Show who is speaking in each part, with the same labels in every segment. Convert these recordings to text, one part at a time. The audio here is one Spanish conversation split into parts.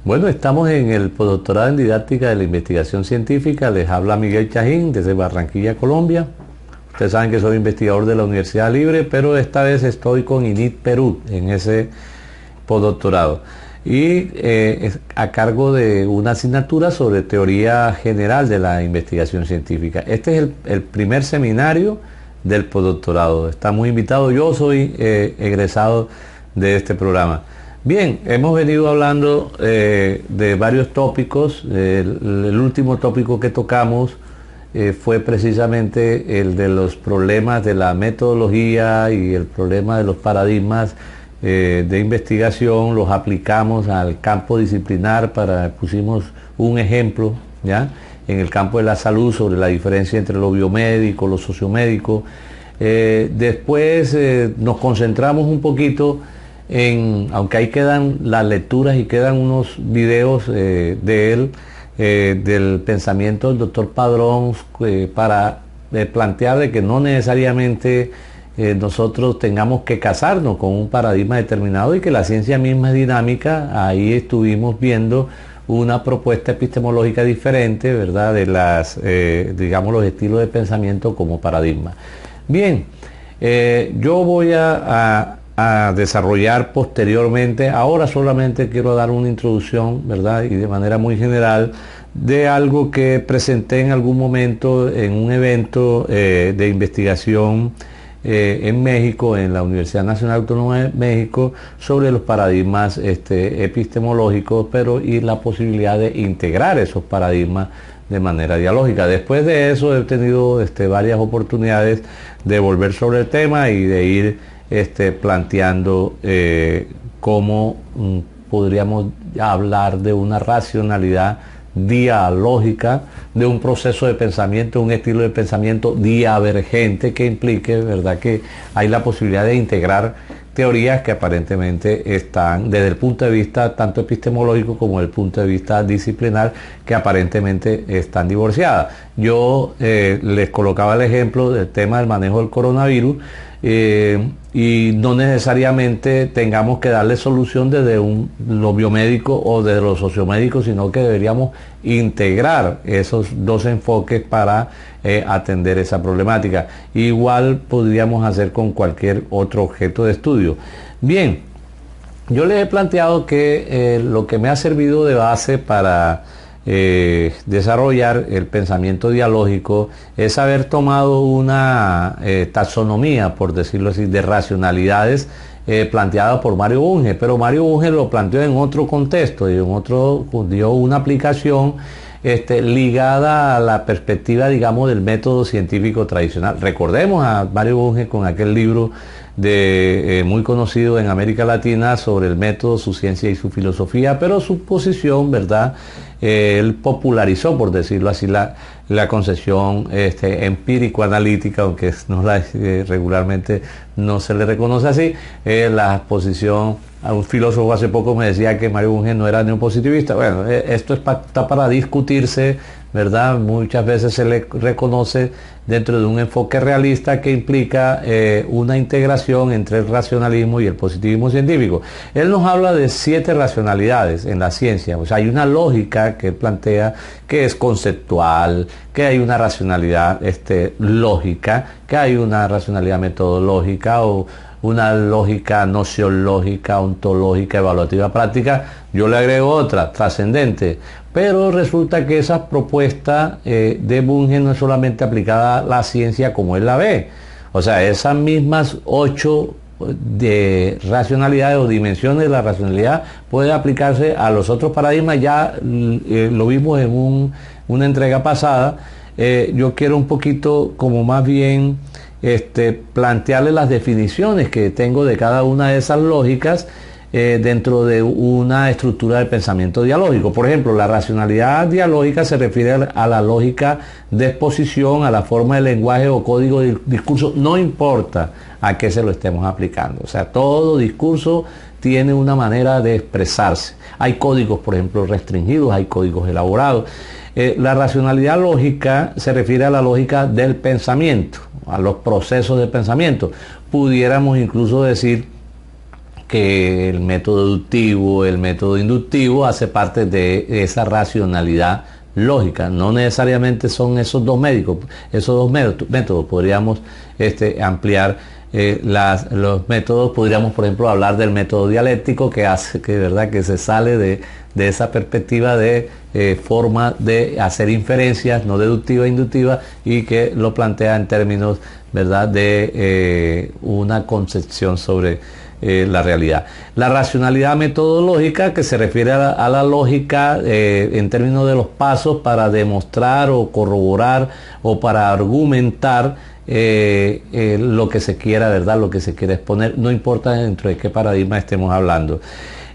Speaker 1: Bueno, estamos en el postdoctorado en didáctica de la investigación científica. Les habla Miguel Chajín desde Barranquilla, Colombia. Ustedes saben que soy investigador de la Universidad Libre, pero esta vez estoy con INIT Perú en ese postdoctorado. Y a cargo de una asignatura sobre teoría general de la investigación científica. Este es el primer seminario del postdoctorado. Estamos invitados, yo soy egresado de este programa. Bien, hemos venido hablando de varios tópicos. El último tópico que tocamos fue precisamente el de los problemas de la metodología y el problema de los paradigmas de investigación. Los aplicamos al campo disciplinar, pusimos un ejemplo, ¿ya?, en el campo de la salud sobre la diferencia entre lo biomédico, lo sociomédico. Después nos concentramos un poquito aunque ahí quedan las lecturas y quedan unos videos de él, del pensamiento del doctor Padrón, para plantear de que no necesariamente nosotros tengamos que casarnos con un paradigma determinado y que la ciencia misma es dinámica. Ahí estuvimos viendo una propuesta epistemológica diferente, ¿verdad?, de digamos, los estilos de pensamiento como paradigma. Bien, yo voy a desarrollar posteriormente. Ahora solamente quiero dar una introducción, ¿verdad?, y de manera muy general, de algo que presenté en algún momento en un evento de investigación en México, en la Universidad Nacional Autónoma de México, sobre los paradigmas epistemológicos, y la posibilidad de integrar esos paradigmas de manera dialógica. Después de eso he tenido varias oportunidades de volver sobre el tema y de ir planteando cómo podríamos hablar de una racionalidad dialógica, de un proceso de pensamiento, un estilo de pensamiento divergente que implique, ¿verdad?, que hay la posibilidad de integrar teorías que aparentemente están, desde el punto de vista tanto epistemológico como desde el punto de vista disciplinar, que aparentemente están divorciadas. Yo les colocaba el ejemplo del tema del manejo del coronavirus, y no necesariamente tengamos que darle solución desde lo biomédico o desde lo sociomédico, sino que deberíamos integrar esos dos enfoques para atender esa problemática. Igual podríamos hacer con cualquier otro objeto de estudio. Bien, yo les he planteado que lo que me ha servido de base para desarrollar el pensamiento dialógico es haber tomado una taxonomía, por decirlo así, de racionalidades planteada por Mario Bunge, pero Mario Bunge lo planteó en otro contexto y dio una aplicación ligada a la perspectiva, digamos, del método científico tradicional. Recordemos a Mario Bunge con aquel libro muy conocido en América Latina sobre el método, su ciencia y su filosofía, pero su posición, ¿verdad?, él popularizó, por decirlo así, la concepción empírico-analítica, aunque regularmente no se le reconoce así. La posición, a un filósofo hace poco me decía que Mario Bunge no era neopositivista. Bueno, esto está para discutirse, ¿verdad? Muchas veces se le reconoce dentro de un enfoque realista que implica una integración entre el racionalismo y el positivismo científico. Él nos habla de 7 racionalidades en la ciencia. O sea, hay una lógica que él plantea que es conceptual, que hay una racionalidad lógica, que hay una racionalidad metodológica o una lógica nociológica, ontológica, evaluativa, práctica. Yo le agrego otra, trascendente. Pero resulta que esa propuesta de Bunge no es solamente aplicada a la ciencia como él la ve. O sea, esas mismas 8 de racionalidades o dimensiones de la racionalidad puede aplicarse a los otros paradigmas. Ya lo vimos en una entrega pasada. Yo quiero un poquito como más bien plantearle las definiciones que tengo de cada una de esas lógicas dentro de una estructura de pensamiento dialógico. Por ejemplo, la racionalidad dialógica se refiere a la lógica de exposición, a la forma de lenguaje o código de discurso, no importa a qué se lo estemos aplicando. O sea, todo discurso tiene una manera de expresarse. Hay códigos, por ejemplo, restringidos, hay códigos elaborados. La racionalidad lógica se refiere a la lógica del pensamiento, a los procesos de pensamiento. Pudiéramos incluso decir que el método deductivo, el método inductivo hace parte de esa racionalidad lógica. No necesariamente son esos dos métodos. Podríamos ampliar los métodos. Podríamos, por ejemplo, hablar del método dialéctico, que hace que, ¿verdad?, que se sale de esa perspectiva de forma de hacer inferencias, no deductiva e inductiva, y que lo plantea en términos, ¿verdad?, de una concepción sobre la realidad. La racionalidad metodológica, que se refiere a la lógica en términos de los pasos para demostrar o corroborar o para argumentar lo que se quiera, ¿verdad?, lo que se quiera exponer, no importa dentro de qué paradigma estemos hablando.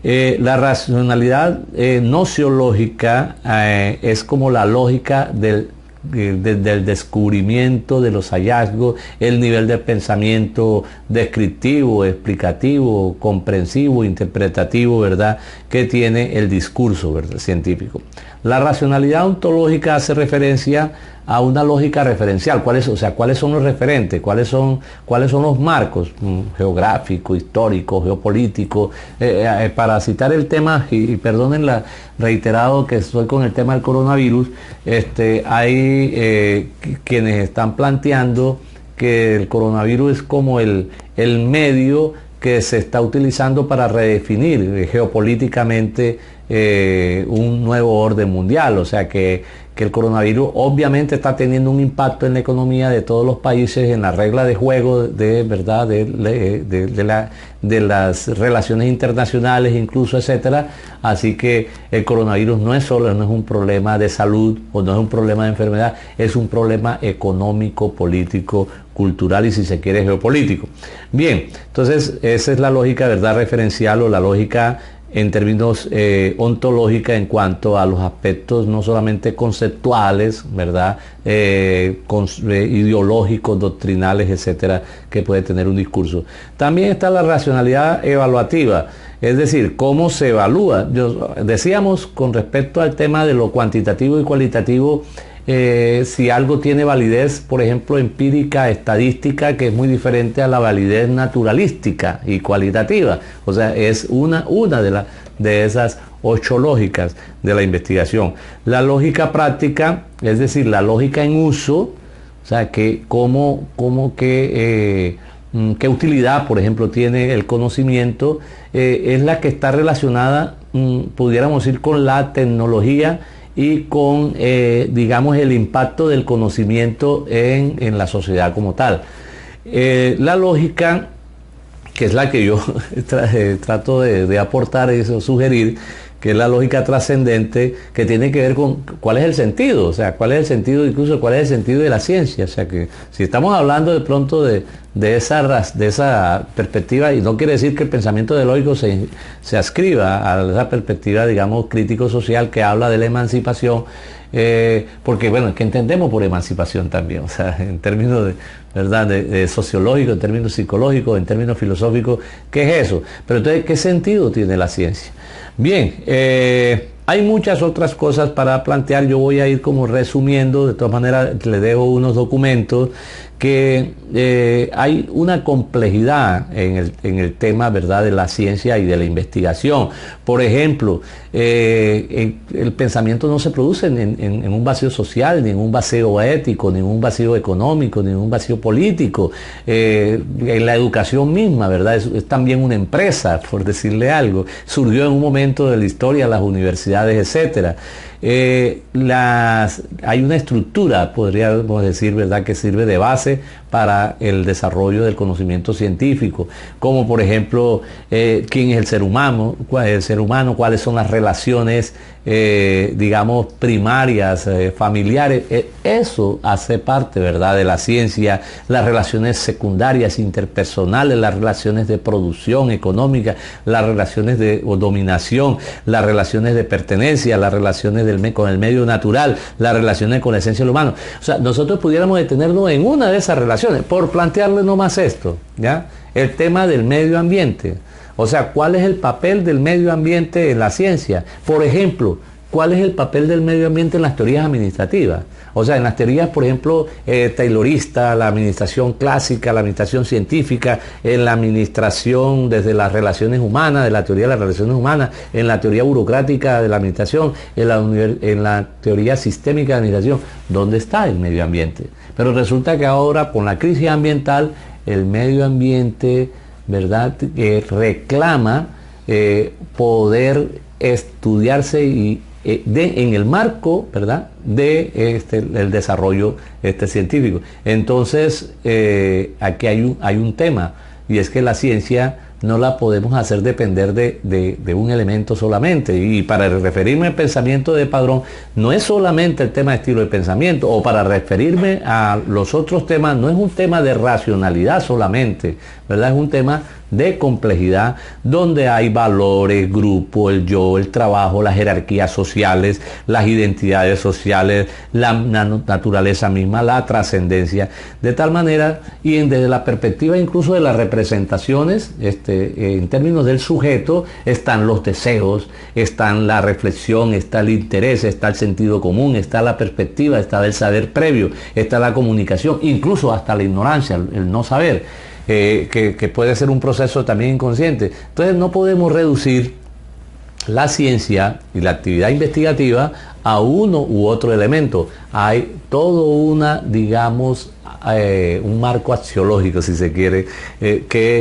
Speaker 1: La racionalidad nociológica es como la lógica del descubrimiento, de los hallazgos, el nivel de pensamiento descriptivo, explicativo, comprensivo, interpretativo, ¿verdad?, que tiene el discurso, ¿verdad?, científico. La racionalidad ontológica hace referencia a una lógica referencial. ¿Cuáles son los referentes? ¿Cuáles son los marcos geográficos, históricos, geopolíticos? Para citar el tema, y perdonen la reiterado que estoy con el tema del coronavirus, hay quienes están planteando que el coronavirus es como el medio que se está utilizando para redefinir geopolíticamente un nuevo orden mundial. O sea que el coronavirus obviamente está teniendo un impacto en la economía de todos los países, en la regla de juego de verdad de las relaciones internacionales, incluso, etcétera. Así que el coronavirus no es un problema de salud, o no es un problema de enfermedad, es un problema económico, político, cultural y, si se quiere, geopolítico. Bien, entonces esa es la lógica, ¿verdad?, referencial, o la lógica en términos ontológica, en cuanto a los aspectos no solamente conceptuales, ¿verdad?, ideológicos, doctrinales, etcétera, que puede tener un discurso. También está la racionalidad evaluativa, es decir, cómo se evalúa. Decíamos con respecto al tema de lo cuantitativo y cualitativo, si algo tiene validez, por ejemplo, empírica, estadística, que es muy diferente a la validez naturalística y cualitativa. O sea, es una de esas 8 lógicas de la investigación. La lógica práctica, es decir, la lógica en uso, o sea, que qué utilidad, por ejemplo, tiene el conocimiento, es la que está relacionada, pudiéramos decir, con la tecnología y con, digamos, el impacto del conocimiento en la sociedad como tal. La lógica, que es la que yo trato de aportar, eso, sugerir, que es la lógica trascendente, que tiene que ver con cuál es el sentido, o sea, cuál es el sentido, incluso cuál es el sentido de la ciencia. O sea, que si estamos hablando de pronto de esa perspectiva, y no quiere decir que el pensamiento lógico se ascriba a esa perspectiva, digamos, crítico-social, que habla de la emancipación, porque, bueno, ¿qué entendemos por emancipación también? O sea, en términos de, ¿verdad?, de sociológico, en términos psicológicos, en términos filosóficos, ¿qué es eso? Pero entonces, ¿qué sentido tiene la ciencia? Bien, hay muchas otras cosas para plantear. Yo voy a ir como resumiendo. De todas maneras, le dejo unos documentos que hay una complejidad en el tema, ¿verdad?, de la ciencia y de la investigación. Por ejemplo, el pensamiento no se produce en un vacío social, ni en un vacío ético, ni en un vacío económico, ni en un vacío político. En la educación misma, ¿verdad?, es también una empresa, por decirle algo. Surgió en un momento de la historia, las universidades, etcétera. Hay una estructura, podríamos decir, ¿verdad?, que sirve de base para el desarrollo del conocimiento científico, como por ejemplo, quién es el ser humano, cuáles son las relaciones, digamos, primarias, familiares. Eso hace parte, ¿verdad?, de la ciencia. Las relaciones secundarias, interpersonales, las relaciones de producción económica, las relaciones de dominación, las relaciones de pertenencia, las relaciones con el medio natural, las relaciones con la esencia del humano. O sea, nosotros pudiéramos detenernos en una de esas relaciones, por plantearle nomás esto, ¿ya? El tema del medio ambiente. O sea, ¿cuál es el papel del medio ambiente en la ciencia? Por ejemplo, ¿cuál es el papel del medio ambiente en las teorías administrativas? O sea, en las teorías, por ejemplo, taylorista, la administración clásica, la administración científica, en la administración desde las relaciones humanas, de la teoría de las relaciones humanas, en la teoría burocrática de la administración, en la teoría sistémica de administración, ¿dónde está el medio ambiente? Pero resulta que ahora, con la crisis ambiental, el medio ambiente, ¿verdad?, reclama poder estudiarse y en el marco, ¿verdad?, de el desarrollo científico. Entonces, aquí hay un tema, y es que la ciencia no la podemos hacer depender de un elemento solamente. Y para referirme al pensamiento de Padrón, no es solamente el tema de estilo de pensamiento, o para referirme a los otros temas, no es un tema de racionalidad solamente, ¿verdad? Es un tema de complejidad, donde hay valores, grupo, el yo, el trabajo, las jerarquías sociales, las identidades sociales, la naturaleza misma, la trascendencia, de tal manera, y desde la perspectiva incluso de las representaciones, en términos del sujeto, están los deseos, están la reflexión, está el interés, está el sentido común, está la perspectiva, está el saber previo, está la comunicación, incluso hasta la ignorancia, el no saber. Que puede ser un proceso también inconsciente. Entonces no podemos reducir la ciencia y la actividad investigativa a uno u otro elemento. Hay todo digamos, un marco axiológico, si se quiere,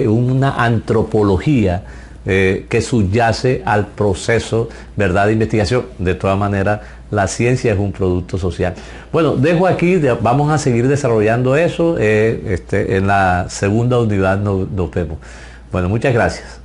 Speaker 1: una antropología que subyace al proceso, ¿verdad?, de investigación. De todas maneras, la ciencia es un producto social. Bueno, dejo aquí, vamos a seguir desarrollando eso, en la segunda unidad nos vemos. Bueno, muchas gracias.